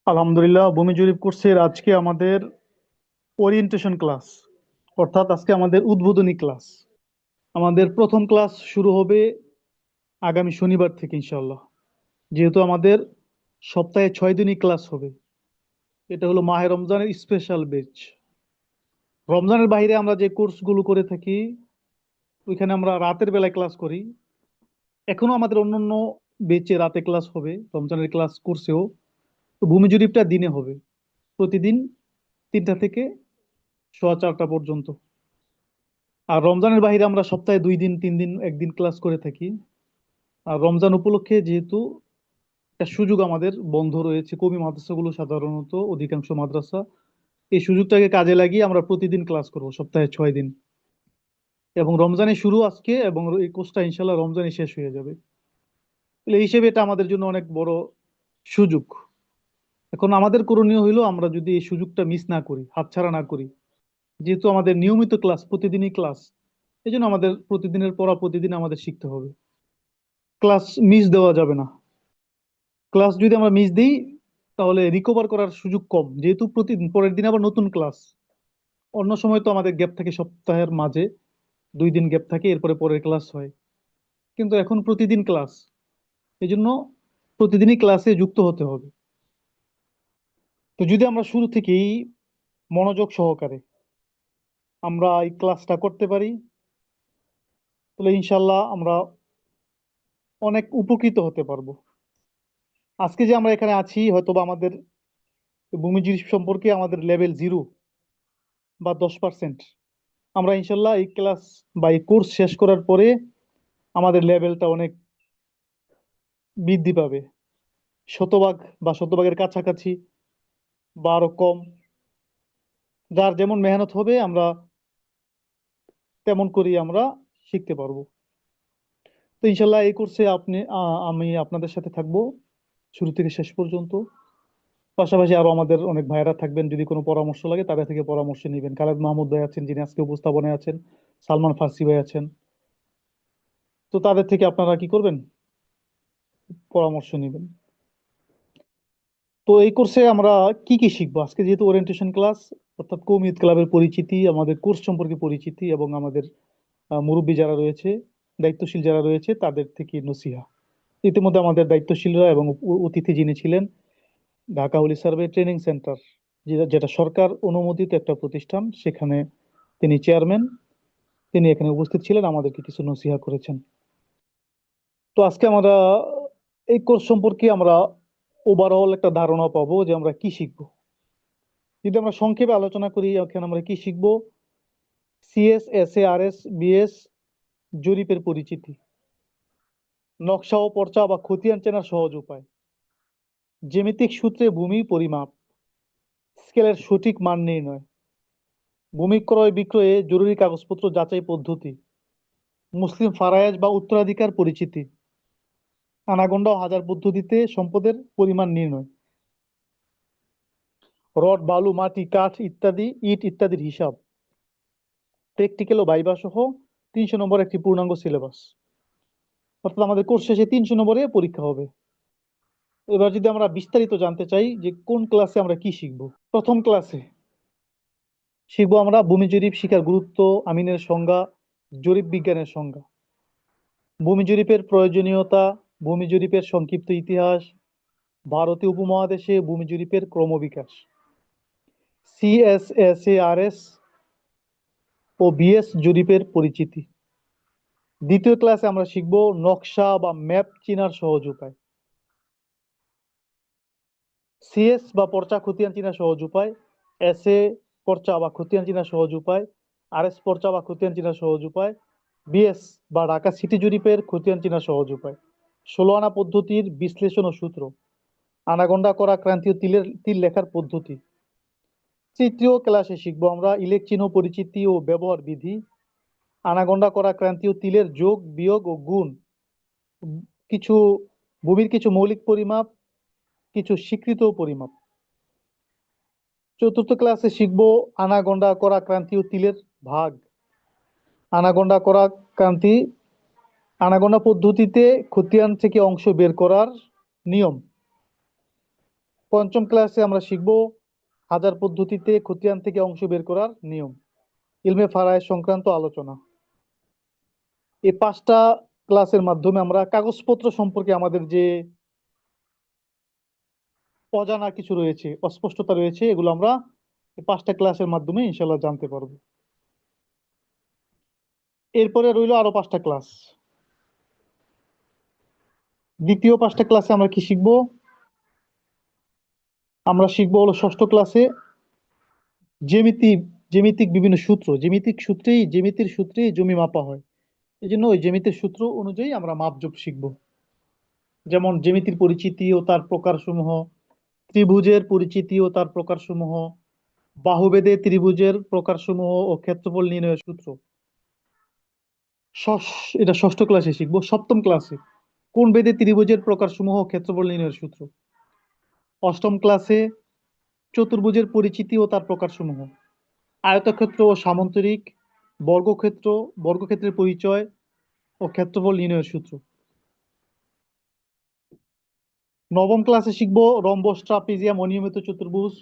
আলহামদুলিল্লাহ, ভূমি জরিপ কোর্সের আজকে আমাদের ওরিয়েন্টেশন ক্লাস, অর্থাৎ আজকে আমাদের উদ্বোধনী ক্লাস। আমাদের প্রথম ক্লাস শুরু হবে আগামী শনিবার থেকে ইনশাল্লাহ। যেহেতু আমাদের সপ্তাহে 6 দিনই ক্লাস হবে, এটা হলো মাহে রমজানের স্পেশাল ব্যাচ। রমজানের বাইরে আমরা যে কোর্সগুলো করে থাকি ওইখানে আমরা রাতের বেলায় ক্লাস করি। এখনো আমাদের অন্যান্য বেচে রাতে ক্লাস হবে, রমজানের ক্লাস কোর্সেও। তো ভূমি জরিপটা দিনে হবে, প্রতিদিন 3টা থেকে সোয়া 4টা পর্যন্ত। আর রমজানের বাইরে আমরা সপ্তাহে 2 দিন 3 দিন একদিন ক্লাস করে থাকি। আর রমজান উপলক্ষে যেহেতু একটা সুযোগ আমাদের বন্ধ রয়েছে, কওমি মাদ্রাসাগুলো সাধারণত অধিকাংশ মাদ্রাসা এই সুযোগটাকে কাজে লাগিয়ে আমরা প্রতিদিন ক্লাস করব সপ্তাহে 6 দিন। এবং রমজানের শুরু আজকে, এবং এই কোর্সটা ইনশাল্লাহ রমজানে শেষ হয়ে যাবে। তাহলে এই হিসেবে এটা আমাদের জন্য অনেক বড় সুযোগ। এখন আমাদের করণীয় হইলো আমরা যদি এই সুযোগটা মিস না করি, হাতছাড়া না করি। যেহেতু আমাদের নিয়মিত ক্লাস, প্রতিদিনই ক্লাস, এই জন্য আমাদের প্রতিদিনের পড়া প্রতিদিন আমাদের শিখতে হবে। ক্লাস মিস দেওয়া যাবে না। ক্লাস যদি আমরা মিস দিই তাহলে রিকভার করার সুযোগ কম, যেহেতু প্রতিদিন পরের দিন আবার নতুন ক্লাস। অন্য সময় তো আমাদের গ্যাপ থাকে, সপ্তাহের মাঝে 2 দিন গ্যাপ থাকে, এরপরে পরের ক্লাস হয়। কিন্তু এখন প্রতিদিন ক্লাস, এই জন্য প্রতিদিনই ক্লাসে যুক্ত হতে হবে। তো যদি আমরা শুরু থেকেই মনোযোগ সহকারে আমরা এই ক্লাসটা করতে পারি, তাহলে ইনশাল্লাহ আমরা অনেক উপকৃত হতে পারবো। আজকে যে আমরা এখানে আছি, হয়তোবা আমাদের ভূমিজীব সম্পর্কে আমাদের লেভেল 0 বা 10%। আমরা ইনশাল্লাহ এই ক্লাস বা এই কোর্স শেষ করার পরে আমাদের লেভেলটা অনেক বৃদ্ধি পাবে, শতভাগ বা শতভাগের কাছাকাছি বা আরো কম। যার যেমন মেহনত হবে আমরা তেমন করি আমরা শিখতে পারবো। তো ইনশাল্লাহ এই কোর্সে আমি আপনাদের সাথে থাকবো শুরু থেকে শেষ পর্যন্ত। পাশাপাশি আরো আমাদের অনেক ভাইয়েরা থাকবেন, যদি কোনো পরামর্শ লাগে তাদের থেকে পরামর্শ নেবেন। খালেদ মাহমুদ ভাই আছেন যিনি আজকে উপস্থাপনায় আছেন, সালমান ফার্সি ভাই আছেন। তো তাদের থেকে আপনারা কি করবেন, পরামর্শ নেবেন। তো এই কোর্সে আমরা কি কি শিখবো আজকে, যেহেতু ওরিয়েন্টেশন ক্লাস, অর্থাৎ কওমি ক্লাবের পরিচিতি, আমাদের কোর্স সম্পর্কে পরিচিতি, এবং আমাদের মুরব্বী যারা রয়েছে, দায়িত্বশীল যারা রয়েছে তাদের থেকে নসিহা। ইতিমধ্যে আমাদের দায়িত্বশীলরা এবং অতিথি যিনি ছিলেন, ঢাকা হুলি সার্ভে ট্রেনিং সেন্টার, যেটা যেটা সরকার অনুমোদিত একটা প্রতিষ্ঠান, সেখানে তিনি চেয়ারম্যান, তিনি এখানে উপস্থিত ছিলেন, আমাদেরকে কিছু নসিহা করেছেন। তো আজকে আমরা এই কোর্স সম্পর্কে আমরা ওভারঅল একটা ধারণা পাবো যে আমরা কি শিখবো। যদি আমরা সংক্ষেপে আলোচনা করি, এখানে আমরা কি শিখবো: সিএস, এসএআরএস, বিএস জরিপের পরিচিতি, নকশা ও পর্চা বা খতিয়ান চেনার সহজ উপায়, জ্যামিতিক সূত্রে ভূমি পরিমাপ, স্কেলের সঠিক মান নির্ণয়, ভূমি ক্রয় বিক্রয়ে জরুরি কাগজপত্র যাচাই পদ্ধতি, মুসলিম ফারায়েজ বা উত্তরাধিকার পরিচিতি, আনাগোন্ডা ও হাজার পদ্ধতিতে সম্পদের পরিমাণ নির্ণয়, রড বালু মাটি কাঠ ইত্যাদি ইট ইত্যাদির হিসাব, প্র্যাকটিক্যাল ও ভাইভা সহ 300 নম্বর একটি পূর্ণাঙ্গ সিলেবাস। অর্থাৎ আমাদের কোর্স শেষে 300 নম্বরে পরীক্ষা হবে। এবার যদি আমরা বিস্তারিত জানতে চাই যে কোন ক্লাসে আমরা কি শিখবো, প্রথম ক্লাসে শিখবো আমরা ভূমি জরিপ শিখার গুরুত্ব, আমিনের সংজ্ঞা, জরিপ বিজ্ঞানের সংজ্ঞা, ভূমি জরিপের প্রয়োজনীয়তা, ভূমি জরিপের সংক্ষিপ্ত ইতিহাস, ভারতীয় উপমহাদেশে ভূমি জরিপের ক্রমবিকাশ, সিএসএসএআরএস ও বিএস জরিপের পরিচিতি। দ্বিতীয় ক্লাসে আমরা শিখবো নকশা বা ম্যাপ চিনার সহজ উপায়, সিএস বা পর্চা খতিয়ান চিনার সহজ উপায়, এসএ পর্চা বা খতিয়ান চিনার সহজ উপায়, আরএস পর্চা বা খতিয়ান চিনার সহজ উপায়, বিএস বা ঢাকা সিটি জরিপের খতিয়ান চিনার সহজ উপায়, 16 আনা পদ্ধতির বিশ্লেষণ ও সূত্র, আনাগোন্ডা করা ক্রান্তীয় তিল লেখার পদ্ধতি। তৃতীয় ক্লাসে শিখবো আমরা ইলেক চিহ্ন পরিচিতি ও ব্যবহার বিধি, আনাগোন্ডা করা ক্রান্তীয় তিলের যোগ বিয়োগ ও গুণ, কিছু ভূমির কিছু মৌলিক পরিমাপ, কিছু স্বীকৃত পরিমাপ। চতুর্থ ক্লাসে শিখবো আনাগোন্ডা করা ক্রান্তীয় তিলের ভাগ, আনাগোন্ডা করা ক্রান্তি, আনাগোন্ডা পদ্ধতিতে খতিয়ান থেকে অংশ বের করার নিয়ম, পঞ্চম ক্লাসে আমরা শিখব হাজার পদ্ধতিতে খতিয়ান থেকে অংশ বের করার নিয়ম, ইলমে ফারায়েজ সংক্রান্ত আলোচনা। এই 5টা ক্লাসের মাধ্যমে আমরা কাগজপত্র সম্পর্কে আমাদের যে অজানা কিছু রয়েছে, অস্পষ্টতা রয়েছে, এগুলো আমরা এই 5টা ক্লাসের মাধ্যমে ইনশাল্লাহ জানতে পারবো। এরপরে রইল আরো 5টা ক্লাস। দ্বিতীয় 5টা ক্লাসে আমরা কি শিখবো? আমরা শিখবো হলো ষষ্ঠ ক্লাসে জ্যামিতি, জ্যামিতিক বিভিন্ন সূত্র, জ্যামিতির সূত্রেই জমি মাপা হয়। এই জন্য ওই জ্যামিতির সূত্র অনুযায়ী আমরা মাপজোপ শিখবো। যেমন জ্যামিতির পরিচিতি ও তার প্রকারসমূহ, ত্রিভুজের পরিচিতি ও তার প্রকারসমূহ, বাহুভেদে ত্রিভুজের প্রকারসমূহ ও ক্ষেত্রফল নির্ণয়ের সূত্র। এটা ষষ্ঠ ক্লাসে শিখবো। সপ্তম ক্লাসে কোণ বেদে ত্রিভুজের প্রকারসমূহ ও ক্ষেত্রফল নির্ণয়ের সূত্র। অষ্টম ক্লাসে চতুর্ভুজের পরিচিতি ও তার প্রকারসমূহ, আয়তক্ষেত্র ও সামান্তরিক, বর্গক্ষেত্র, বর্গক্ষেত্রের পরিচয় ও ক্ষেত্রফল নির্ণয়ের সূত্র। নবম ক্লাসে শিখবো রম্বস, ট্রাপিজিয়াম, অনিয়মিত চতুর্ভুজ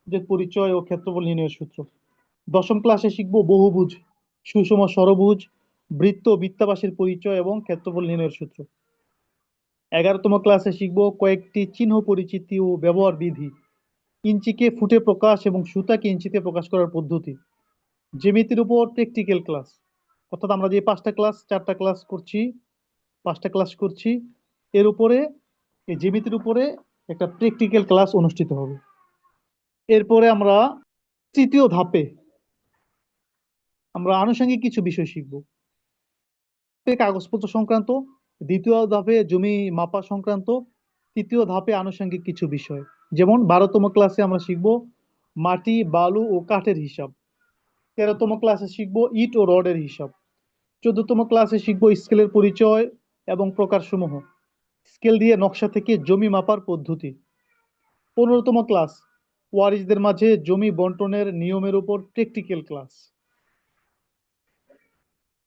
এর পরিচয় ও ক্ষেত্রফল নির্ণয়ের সূত্র। দশম ক্লাসে শিখবো বহুভুজ, সুষম ষড়ভুজ, বৃত্ত, বৃত্তাবাসের পরিচয় এবং ক্ষেত্রফল নির্ণয়ের সূত্র। 11তম ক্লাসে শিখবো কয়েকটি চিহ্ন পরিচিতি ও ব্যবহার বিধি, ইঞ্চিকে ফুটে প্রকাশ এবং সুতাকে ইঞ্চিতে প্রকাশ করার পদ্ধতি। জ্যামিতির উপর প্র্যাকটিক্যাল ক্লাস, অর্থাৎ আমরা যে 5টা ক্লাস 4টা ক্লাস করছি, 5টা ক্লাস করছি, এর উপরে এই জ্যামিতির উপরে একটা প্র্যাকটিক্যাল ক্লাস অনুষ্ঠিত হবে। এরপরে আমরা তৃতীয় ধাপে আমরা আনুষঙ্গিক কিছু বিষয় শিখব। কাগজপত্র সংক্রান্ত, দ্বিতীয় ধাপে জমি মাপা সংক্রান্ত, তৃতীয় ধাপে আনুষঙ্গিক কিছু বিষয়। যেমন 12তম ক্লাসে আমরা শিখব মাটি, বালু ও কাঠের হিসাব। 13তম ক্লাসে শিখব ইট ও রডের হিসাব। 14তম ক্লাসে শিখব স্কেলের পরিচয় এবং প্রকারসমূহ, স্কেল দিয়ে নকশা থেকে জমি মাপার পদ্ধতি। 15তম ক্লাস ওয়ারিশদের মাঝে জমি বন্টনের নিয়মের উপর প্র্যাকটিক্যাল ক্লাস,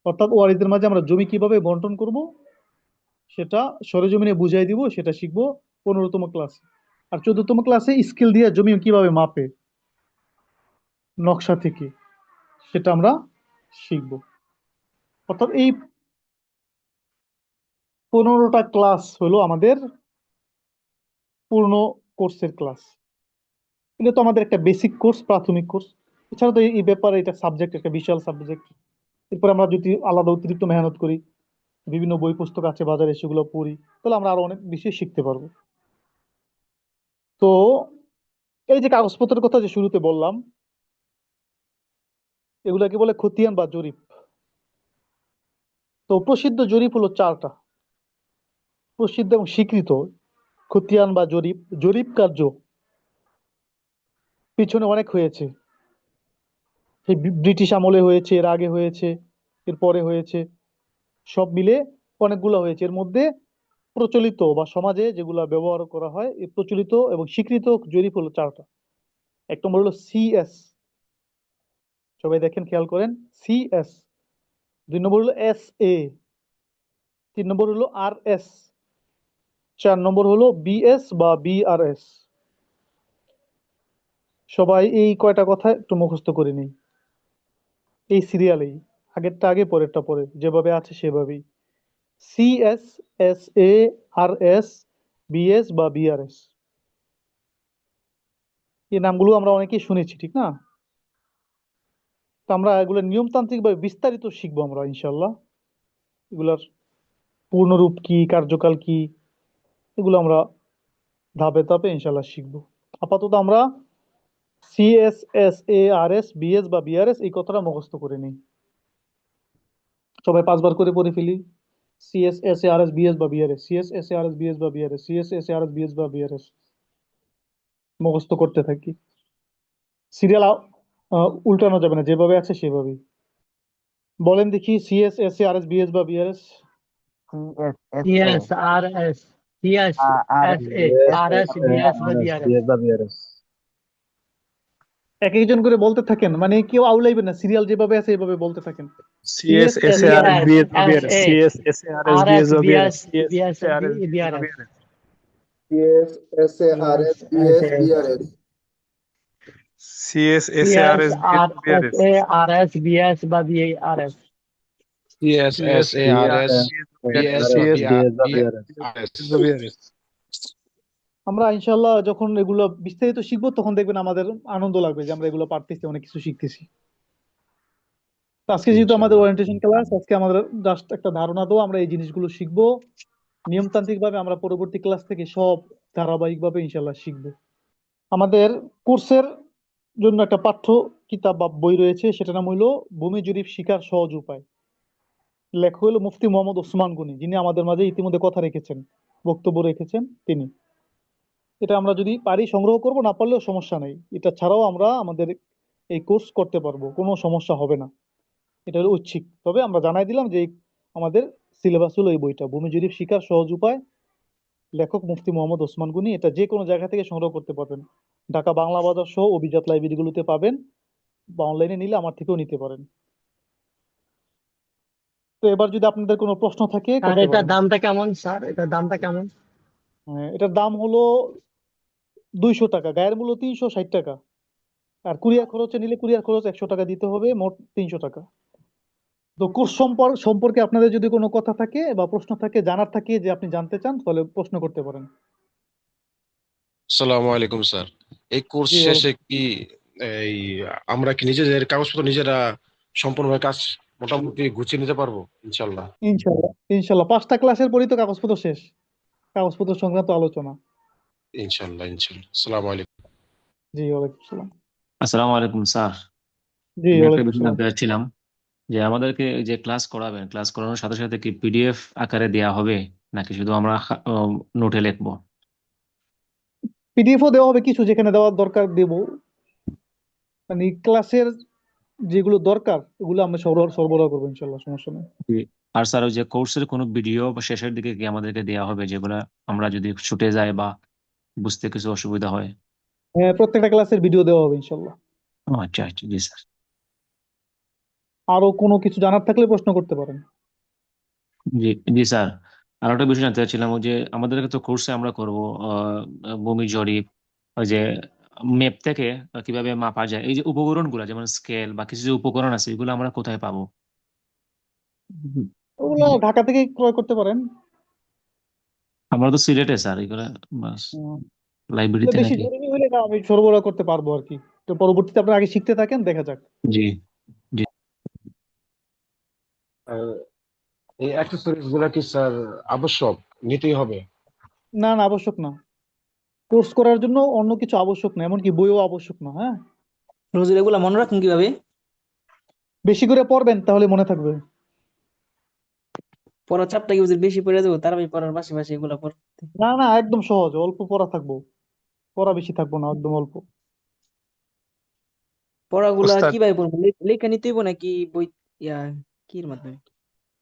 অর্থাৎ ওয়ারিশদের মাঝে আমরা জমি কিভাবে বন্টন করব সেটা সরেজমিনে বুঝাই দিব, সেটা শিখবো 15তম ক্লাসে। আর 14তম ক্লাসে স্কেল দিয়ে জমি কিভাবে মাপে নকশা থেকে, সেটা আমরা শিখব। অর্থাৎ এই 15টা ক্লাস হলো আমাদের পূর্ণ কোর্সের ক্লাস। এটা তো আমাদের একটা বেসিক কোর্স, প্রাথমিক কোর্স। এছাড়া তো এই ব্যাপারে এটা সাবজেক্ট, একটা বিশাল সাবজেক্ট। এরপর আমরা যদি আলাদা অতিরিক্ত মেহনত করি, বিভিন্ন বই পুস্তক আছে বাজারে, সেগুলো পড়ি, তাহলে আমরা আরো অনেক বিষয় শিখতে পারবো। তো এই যে কাগজপত্রের কথা যে শুরুতে বললাম, এগুলাকে বলে খতিয়ান বা জরিপ। তো প্রসিদ্ধ জরিপ হলো 4টা, প্রসিদ্ধ এবং স্বীকৃত খতিয়ান বা জরিপ। জরিপ কার্য পিছনে অনেক হয়েছে, সেই ব্রিটিশ আমলে হয়েছে, এর আগে হয়েছে, এর পরে হয়েছে, সব মিলে অনেকগুলো হয়েছে। এর মধ্যে প্রচলিত বা সমাজে যেগুলা ব্যবহার করা হয়, এই প্রচলিত এবং স্বীকৃত জরিপ হলো 4টা। 1 নম্বর হলো সিএস, সবাই দেখেন, খেয়াল করেন, সিএস। 2 নম্বর হলো এসএ। 3 নম্বর হলো আরএস। 4 নম্বর হলো বিএস বা বিআরএস। সবাই এই কয়টা কথা একটু মুখস্থ করে নিই, এই সিরিয়ালেই, আগেরটা আগে পরেরটা পরে, যেভাবে আছে সেভাবেই। সিএস, এসএ, আরএস, বিএস বা বিআরএস, এই নামগুলো আমরা অনেকেই শুনেছি, ঠিক না? তো আমরা এগুলো নিয়মতান্ত্রিক ভাবে বিস্তারিত শিখবো আমরা ইনশাল্লাহ। এগুলার পূর্ণরূপ কি, কার্যকাল কি, এগুলো আমরা ধাপে ধাপে ইনশাল্লাহ শিখবো। আপাতত আমরা সিএস, এসএ, আরএস, বিএস বা বিআরএস এই কথাটা মুখস্থ করে নিই। সবাই 5বার করে পড়ে ফেলি। সিএস, এসএ, আরএস, বিএস বা BRS, CS, SA, RS, BS বা BRS, CS, SA, RS, BS বা বিআরএস, মুখস্থ করতে থাকি। সিরিয়াল উল্টানো যাবে না, যেভাবে আছে সেভাবেই। বলেন দেখি, সিএস, এসএ, আরএস, বিএস বা BRS. CSSA Yes, RS. Yes, SA. RS, BS বা BRS. এক একজন করে বলতে থাকেন, মানে কেউ আউলাইবেন না, সিরিয়াল যেভাবে আছে এভাবে বলতে থাকেন। CS, SARS, CS, BS, BRS, SA. CS, SARS, RS, BS, BS, CS, BS, SARS, BRS. BS. CSSARS BS BRS CSSARS BRS CSSARS বা BRS CSSARS BS বা BRS আমরা ইনশাল্লাহ যখন এগুলো বিস্তারিত শিখবো তখন দেখবেন আমাদের আনন্দ লাগবে যে আমরা এগুলো পারতেছি, অনেক কিছু শিখতেছি। তো আজকে যেহেতু আমাদের ইনশাআল্লাহ। ওরিয়েন্টেশন ক্লাস, আজকে আমাদের জাস্ট একটা ধারণা দেবো, আমরা এই জিনিসগুলো শিখবো নিয়মতান্ত্রিক ভাবে। আমরা পরবর্তী ক্লাস থেকে সব ধারাবাহিক ভাবে ইনশাল্লাহ শিখবো। আমাদের কোর্সের জন্য একটা পাঠ্য কিতাব বা বই রয়েছে, সেটার নাম হইলো ভূমি জরিপ শিকার সহজ উপায়। লেখক হলো মুফতি মোহাম্মদ ওসমান গনি, যিনি আমাদের মাঝে ইতিমধ্যে কথা রেখেছেন, বক্তব্য রেখেছেন তিনি। এটা আমরা যদি পারি সংগ্রহ করব, না পারলেও সমস্যা নেই, এটা ছাড়াও আমরা আমাদের এই কোর্স করতে পারবো, কোনো সমস্যা হবে না। এটা হলো ঐচ্ছিক, তবে আমরা জানাই দিলাম যে আমাদের সিলেবাস হলো এই বইটা, ভূমি জরিপ শিকার সহজ উপায়, লেখক মুফতি মোহাম্মদ ওসমান গনি। এটা যে কোনো জায়গা থেকে সংগ্রহ করতে পারবেন, ঢাকা বাংলা বাজার সহ অভিজাত লাইব্রেরিগুলোতে পাবেন, বা অনলাইনে নিলে আমার থেকেও নিতে পারেন। তো এবার যদি আপনাদের কোনো প্রশ্ন থাকে আর করতে এটার পারেন। দামটা কেমন স্যার? এটার দামটা কেমন? এটার দাম হলো 200 টাকা, গায়ের মূল্য 360 টাকা, আর কুরিয়ার খরচে নিলে কুরিয়ার খরচ 100 টাকা দিতে হবে, মোট 300 টাকা। তো কোর্স সম্পর্কে আপনাদের যদি কোনো কথা থাকে বা প্রশ্ন থাকে, জানার থাকে, যে আপনি জানতে চান, তাহলে প্রশ্ন করতে পারেন। আসসালামু আলাইকুম স্যার। এই কোর্স জি শেষে কি এই আমরা কি নিজেদের কাগজপত্র নিজেরা সম্পূর্ণভাবে কাজ মোটামুটি গুছিয়ে নিতে পারবো ইনশাল্লাহ? ইনশাল্লাহ, ইনশাল্লাহ 5টা ক্লাসের পরই তো কাগজপত্র শেষ, কাগজপত্র সংক্রান্ত আলোচনা। ইনশাল্লাহ ইনশাল্লাহ। আসসালামু আলাইকুম। জি ওয়ালাইকুম সালাম। আসসালামু আলাইকুম স্যার। জি আমি একটা ওয়ালাইকুম বিষয় সালাম। জানতে চাচ্ছিলাম যে আমাদেরকে যে ক্লাস করাবেন, ক্লাস করানোর সাথে সাথে কি পিডিএফ আকারে দেয়া হবে নাকি শুধু আমরা নোটে লিখবো? পিডিএফও দেওয়া হবে কিছু, যেখানে দেওয়ার দরকার দেব, মানে ক্লাসের যেগুলো দরকার ওগুলো আমরা সরবরাহ করবো ইনশাল্লাহ, সমস্যা নেই। জি। আর স্যার ওই যে কোর্সের কোনো ভিডিও বা শেষের দিকে কি আমাদেরকে দেওয়া হবে, যেগুলো আমরা যদি ছুটে যায় বা বুঝতে কিছু অসুবিধা হয়? হ্যাঁ, প্রত্যেকটা ক্লাসের ভিডিও দেওয়া হবে ইনশাল্লাহ। ও আচ্ছা আচ্ছা, জি স্যার। আরো কোনো কিছু জানার থাকলে প্রশ্ন করতে পারেন। জি জি স্যার। আর একটা বিষয় জানতে চাচ্ছিলাম, ওই যে আমাদেরকে তো কোর্সে আমরা করব ভূমি জরিপ, ওই যে ম্যাপ থেকে কিভাবে মাপা যায়, এই যে উপকরণগুলো যেমন স্কেল বা কিছু যে উপকরণ আছে, এগুলো আমরা কোথায় পাবো? ওগুলো ঢাকা থেকে ক্রয় করতে পারেন। আমরা তো সিলেটে স্যার, এগুলো বাস উম, এগুলো লাইব্রেরিতে বেশি নাকি? জরুরি হলে না আমি সরবরাহ করতে পারবো আর কি। তো পরবর্তীতে আপনারা আগে শিখতে থাকেন, দেখা যাক। জি জি। আহ, এই অ্যাক্সেসরিজ গুলা কি স্যার আবশ্যক নিতেই হবে? না না, আবশ্যক না। কোর্স করার জন্য অন্য কিছু আবশ্যক না, এমনকি বইও আবশ্যক না। হ্যাঁ, হুজুর এগুলা মনে রাখুন কিভাবে? বেশি করে পড়বেন তাহলে মনে থাকবে। পড়ার চাপটা কি হুজুর বেশি পড়ে দেবো তারপরে পড়ার পাশাপাশি এগুলা পড়তে? না না, একদম সহজ, অল্প পড়া থাকবো, পড়া বেশি থাকবো না, একদম অল্প। পড়াগুলা ওস্তাদ কিভাবে পড়বো? লেখা নিতে হইব নাকি বই ইয়া কির মাধ্যমে?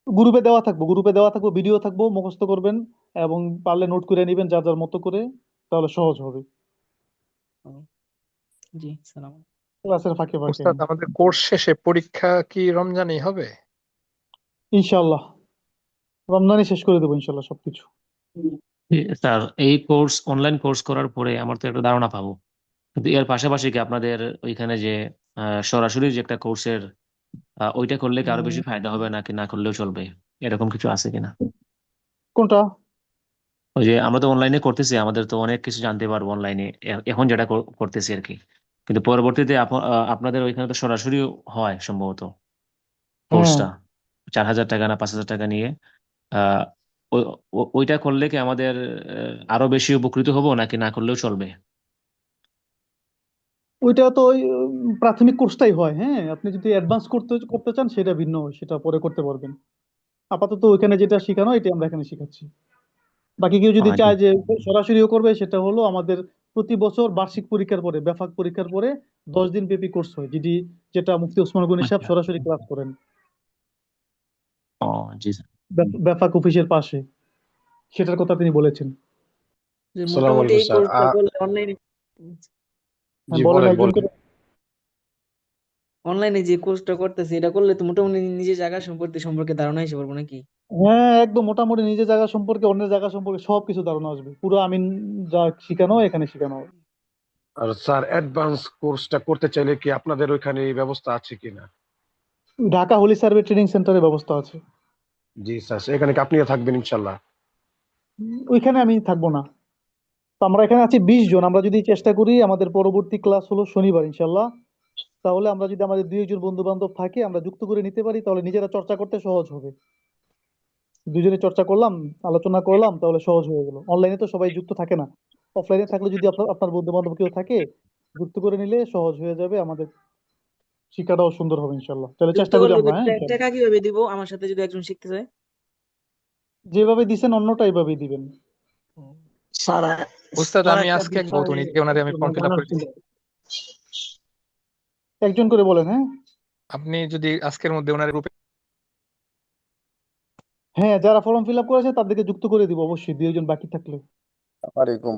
গ্রুপে দেওয়া থাকবো, ভিডিও থাকবো, মুখস্থ করবেন এবং পারলে নোট করে নেবেন যার যার মতো করে, তাহলে সহজ হবে ও, জি সালাম। ক্লাসের ফাঁকে ফাঁকে। ওস্তাদ আমাদের কোর্স শেষে পরীক্ষা কি রমজানেই হবে? ইনশাল্লাহ রমজানে শেষ করে দেবো ইনশাল্লাহ সবকিছু। জি, স্যার এই কোর্স অনলাইন কোর্স করার পরে আমার তো একটা ধারণা পাবো, কিন্তু এর পাশাপাশি কি আপনাদের ওইখানে যে সরাসরি যে একটা কোর্সের ওইটা করলে কি আরো বেশি ফায়দা হবে নাকি না করলেও চলবে, এরকম কিছু আছে কিনা? কোনটা? ওই যে আমরা তো অনলাইনে করতেছি, আমাদের তো অনেক কিছু জানতে পারবো অনলাইনে, এখন যেটা করতেছি আর কি। কিন্তু পরবর্তীতে আপনাদের ওইখানে তো সরাসরি হয় সম্ভবত হ্যাঁ, কোর্সটা, 4,000 টাকা না 5,000 টাকা নিয়ে। আহ ওইটা করলে কি আমাদের আরো বেশি উপকৃত হবো নাকি না করলেও চলবে? ওইটা তো ওই প্রাথমিক কোর্সটাই হয়। হ্যাঁ, আপনি যদি অ্যাডভান্স করতে করতে চান সেটা ভিন্ন, সেটা পরে করতে পারবেন। আপাতত ওইখানে যেটা শেখানো এটা আমরা এখানে শেখাচ্ছি। বাকি কেউ যদি জি চায় যে সরাসরিও করবে, সেটা হলো আমাদের প্রতি বছর বার্ষিক পরীক্ষার পরে, ব্যাপক পরীক্ষার পরে 10 দিন ব্যাপী কোর্স হয়, যেটা মুফতি ওসমান গনি সাহেব আচ্ছা। সরাসরি ক্লাস করেন ও জি স্যার। ব্যাপক অফিসের পাশে, সেটার কথা তিনি বলেছেন। যে আসসালামু মোটামুটি আলাইকুম এই স্যার। কোর্সটা করলে অনলাইনে, হ্যাঁ, জি বলেন বলেন একজন বলেন। করে। অনলাইনে যে কোর্সটা করতেছে এটা করলে তো মোটামুটি নিজে জায়গা সম্পর্কে ধারণা হিসেবে পারবো নাকি? হ্যাঁ, একদম মোটামুটি নিজের জায়গা সম্পর্কে অন্যের জায়গা সম্পর্কে সবকিছু ধারণা আসবে। পুরো আমিন যা শিখানো এখানে শেখানো হবে। আর স্যার অ্যাডভান্স কোর্সটা করতে চাইলে কি আপনাদের ওইখানে এই ব্যবস্থা আছে কিনা? ঢাকা হোলি সার্ভে ট্রেনিং সেন্টারের ব্যবস্থা আছে। জি স্যার, এখানে কি আপনিও থাকবেন ইনশাল্লাহ? ওইখানে আমি থাকবো না। তো আমরা এখানে আছি 20 জন। আমরা যদি চেষ্টা করি, আমাদের পরবর্তী ক্লাস হলো শনিবার ইনশাল্লাহ, তাহলে আমরা যদি আমাদের 2 একজন বন্ধু বান্ধব থাকে আমরা যুক্ত করে নিতে পারি, তাহলে নিজেরা চর্চা করতে সহজ হবে। দুজনে চর্চা করলাম, আলোচনা করলাম, তাহলে সহজ হয়ে গেল। অনলাইনে তো সবাই যুক্ত থাকে না। অফলাইনে থাকলে যদি আপনার বন্ধু বান্ধব কেউ থাকে, যুক্ত করে নিলে সহজ হয়ে যাবে, আমাদের শিক্ষাটাও সুন্দর হবে ইনশাল্লাহ। তাহলে যুক্ত চেষ্টা করি করলে আমরা, হ্যাঁ ইনশাল্লাহ। টাকা কিভাবে দিব আমার সাথে যদি একজন শিখতে চায়? যেভাবে দিছেন অন্যটা এইভাবেই দিবেন। স্যার উস্তাদ, আমার আমি একটা আজকে বিষয় ওনারে আমি ফর্ম ফিল আপ জানার করে ছিল। দিচ্ছি। একজন করে বলেন, হ্যাঁ। আপনি যদি আজকের মধ্যে ওনার গ্রুপে হ্যাঁ, যারা ফর্ম ফিল আপ করেছে তাদেরকে যুক্ত করে দিব অবশ্যই, 2 একজন বাকি থাকলে। আসসালামাইকুম।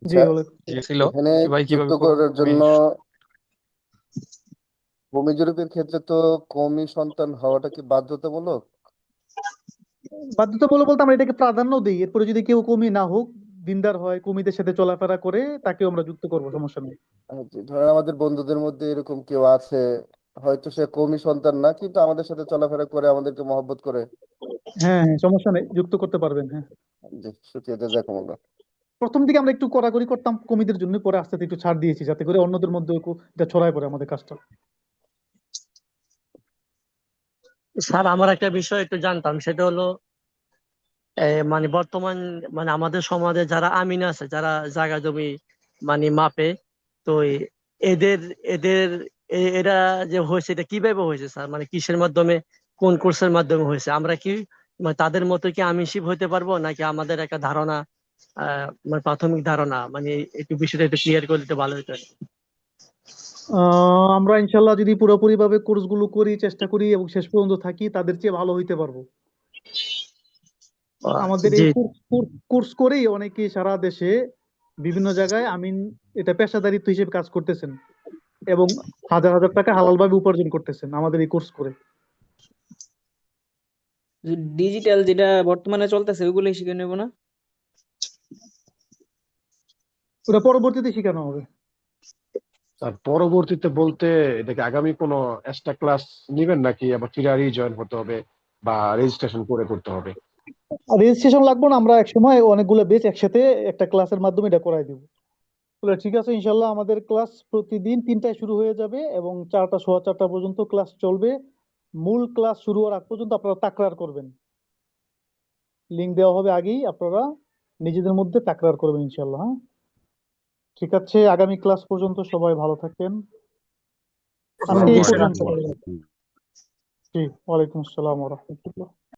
জি আচ্ছা, বলে। ছিল এখানে যে ভাই যুক্ত কিভাবে করবো করার আমি। জন্য ভূমি জরিপের ক্ষেত্রে তো কওমি সন্তান হওয়াটা কি বাধ্যতামূলক? বাধ্যতামূলক বলতে আমরা এটাকে প্রাধান্য দিই। এরপরে যদি কেউ কমি না হোক, দিনদার হয়, কমিদের সাথে চলাফেরা করে, তাকেও আমরা যুক্ত করবো, সমস্যা নেই। ধরেন আমাদের বন্ধুদের মধ্যে এরকম কেউ আছে, হয়তো সে কওমি সন্তান না, কিন্তু আমাদের সাথে চলাফেরা করে, আমাদেরকে মহব্বত করে। হ্যাঁ হ্যাঁ, সমস্যা নেই, যুক্ত করতে পারবেন, হ্যাঁ। জি, শুকরিয়া, জাযাকুমুল্লাহ। প্রথম দিকে আমরা একটু কড়াকড়ি করতাম কমিদের জন্য, পরে আস্তে আস্তে একটু ছাড় দিয়েছি, যাতে করে অন্যদের মধ্যে এটা ছড়ায় পড়ে আমাদের কাজটা। স্যার আমার একটা বিষয় একটু জানতাম, সেটা হলো মানে বর্তমান মানে আমাদের সমাজে যারা আমিন আছে, যারা জায়গা জমি মানে মাপে, তো এদের এদের এরা যে হয়েছে এটা কিভাবে হয়েছে স্যার? মানে কিসের মাধ্যমে, কোন কোর্সের মাধ্যমে হয়েছে? আমরা কি মানে তাদের মতো কি আমিনশিপ হতে পারবো, নাকি আমাদের একটা ধারণা মানে প্রাথমিক ধারণা, মানে একটু বিষয়টা একটু ক্লিয়ার করে দিতে ভালো হতো। আমরা ইনশাল্লাহ যদি পুরোপুরি ভাবে কোর্স গুলো করি, চেষ্টা করি এবং শেষ পর্যন্ত থাকি, তাদের চেয়ে ভালো হইতে পারবো। আমাদের জি এই কোর্স করেই অনেকে সারা দেশে বিভিন্ন জায়গায় আমিন এটা পেশাদারিত্ব হিসেবে কাজ করতেছেন, এবং হাজার হাজার টাকা হালাল ভাবে উপার্জন করতেছেন আমাদের এই কোর্স করে। ডিজিটাল যেটা বর্তমানে চলতেছে ওগুলোই শিখে নেবো না? ওটা পরবর্তীতে শেখানো হবে। স্যার পরবর্তীতে বলতে এটাকে আগামী কোনো এক্সট্রা ক্লাস নিবেন নাকি আবার ফিরে জয়েন হতে হবে বা রেজিস্ট্রেশন করে করতে হবে? আর রেজিস্ট্রেশন লাগবে না, আমরা একসময় অনেকগুলো বেচ একসাথে একটা ক্লাসের মাধ্যমে এটা করাই দিব। বলে ঠিক আছে, ইনশাল্লাহ আমাদের ক্লাস প্রতিদিন 3টায় শুরু হয়ে যাবে এবং 4টা, সোয়া 4টা পর্যন্ত ক্লাস চলবে। মূল ক্লাস শুরু হওয়ার আগ পর্যন্ত আপনারা তাকরার করবেন। লিংক দেওয়া হবে আগেই, আপনারা নিজেদের মধ্যে তাকরার করবেন ইনশাল্লাহ, হ্যাঁ। ঠিক আছে, আগামী ক্লাস পর্যন্ত সবাই ভালো থাকেন। আজকে এই আসসালামু পর্যন্ত। আলাইকুম। জি, ওয়ালাইকুম আসসালাম ওয়া রাহমাতুল্লাহ।